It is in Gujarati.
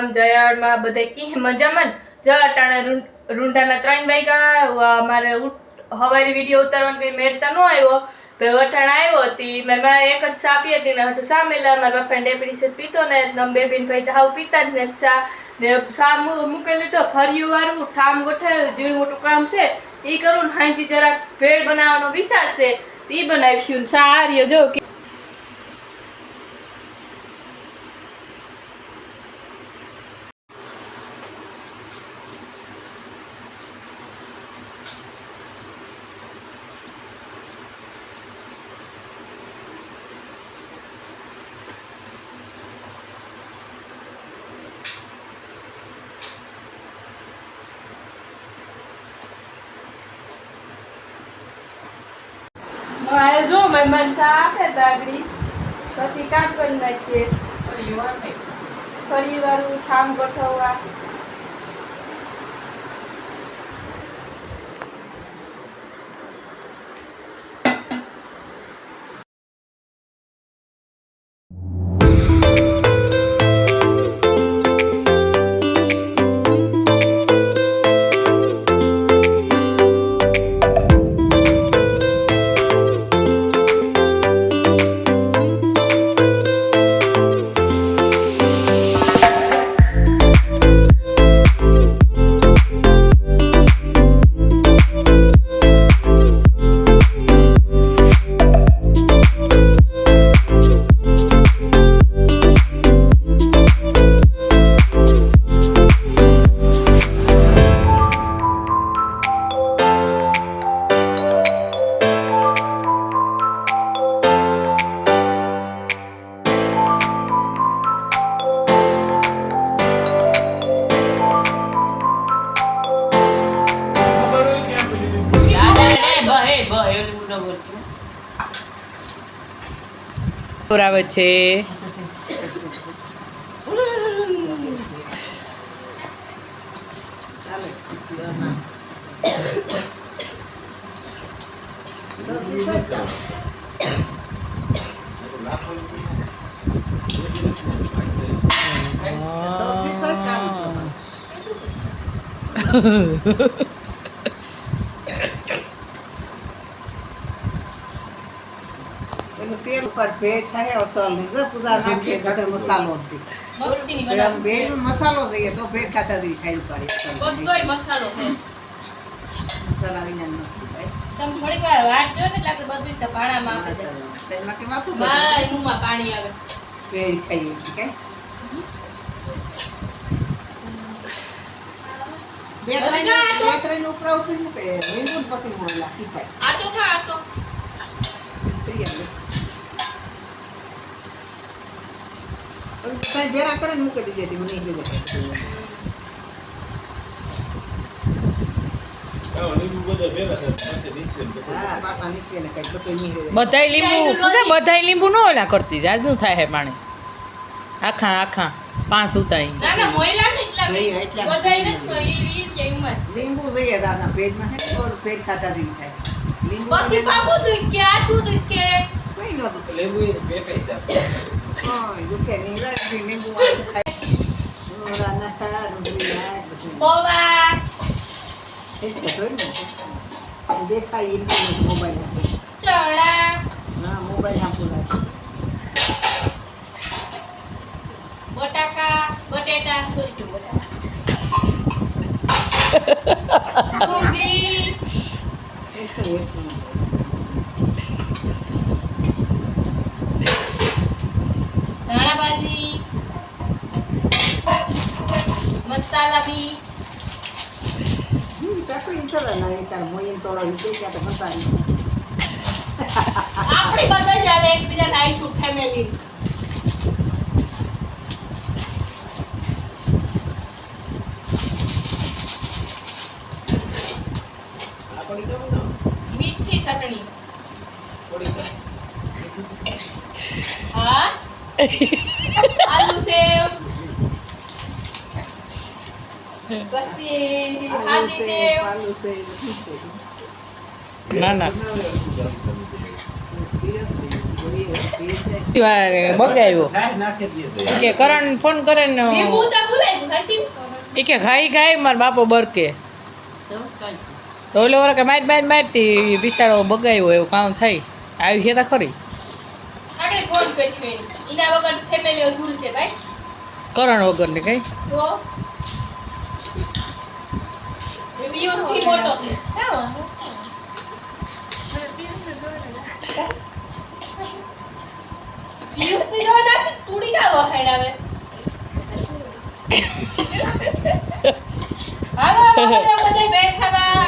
રામ જયાળમાં બધા કે મજામાં જ અટાણા રૂંઢાના 3 વાગ્યા મારે હવારી વિડીયો ઉતારવાનો કંઈ મેળતા ન આવ્યો તો અટાણા આવ્યો હતી મેં એક જ ચા પી હતી ને હતું ચા મેલા મારા પપ્પાને ડેપડી છે પીતો ને બે બેન ભાઈ તો હાવ પીતા જ ને ચા ને ચા મૂકેલી તો ફર્યું વાળું ઠામ ગોઠે જેવું મોટું કામ છે એ કરું ને હાંજી જરાક ભેળ બનાવવાનો વિચાર છે એ બનાવીશું ચા આ રહ્યો જો મારે જો મહેમાન ચા આપે તો આગળ પછી કામ કરી નાખીએ ફરી વાળું ઠામ ગોઠવવા આવે છે तेल पर पेट है और सल से पूजा ना के गटे मसालो होती મસ્તી ની બનાવ बेल में मसालो चाहिए तो पेट खाता जी खाई पारे બધોય મસાલો છે मसाला विना નથી ભાઈ તમે થોડીક વાર વાટ જો ને એટલે આપણે બધું તો ભાણામાં આપી દે તેમાં કે માથું મારા મુંહમાં પાણી આવે પેટ ખાઈ કે બે ત્રણ ઉપર ઉપર મૂકે લીંબુ પછી મોળલા સિપાઈ આ તો ખા આ તો કઈ ભેરા કરીને મૂકી દીધી હતી મને એટલે બધાય લીંબુ ન ઓલા કરતી જાજનું થાય હે પાણી આખા આખા 5 ઉતાઈ ના ના મોયલા ને એટલા બધાય ને ઈ કેમ લીંબુ જોઈએ દાદા પેટમાં છે તો પેટ ખાતા જેવી થાય લીંબુ પછી પાકું દૂધ કે આછું દૂધ કે કોઈ ન દુખે લીંબુ એ બે પૈસા હા દુખે નહીં લાગે લીંબુ વાળું ખાય રાના ખા રૂબી ના બોવા એટલે જોઈ ને દેખાય ઈ મોબાઈલ ચણા ના મોબાઈલ આપુલા બટેટા સોરી બટેટા ડુંગળી ધાણા ભાજી મસાલા બી ચાકુ ઇન્ટરલા ના ઇન્ટર મોયન તોળો ઇતે કે તો મસાલી આપણી બધા ચાલે એકબીજા નાઈટ ટુ ફેમિલી મીઠી ચટણી હા આલુ સેવ પછી આદી સેવ ના ના બગાવ્યો કે કરણ ફોન કરે ને લીંબુ તો ભૂલાઈ ગયું હાશી એ કે ખાઈ મારા બાપો બરકે તો ઓલો વાર કે મારતી બિચારો બગાવ્યો એવું કામ થાય આવી છે તો ખરી આપણે ફોન કરીશું એને. એના વગર ફેમિલી અધૂરું છે ભાઈ કરણ વગર ને કઈ તો રિવ્યુઝથી મોટો છે પિયુષની જોવા નાખી તુડી કા વહાડ આવે હાલો બધા બેઠ ખાવા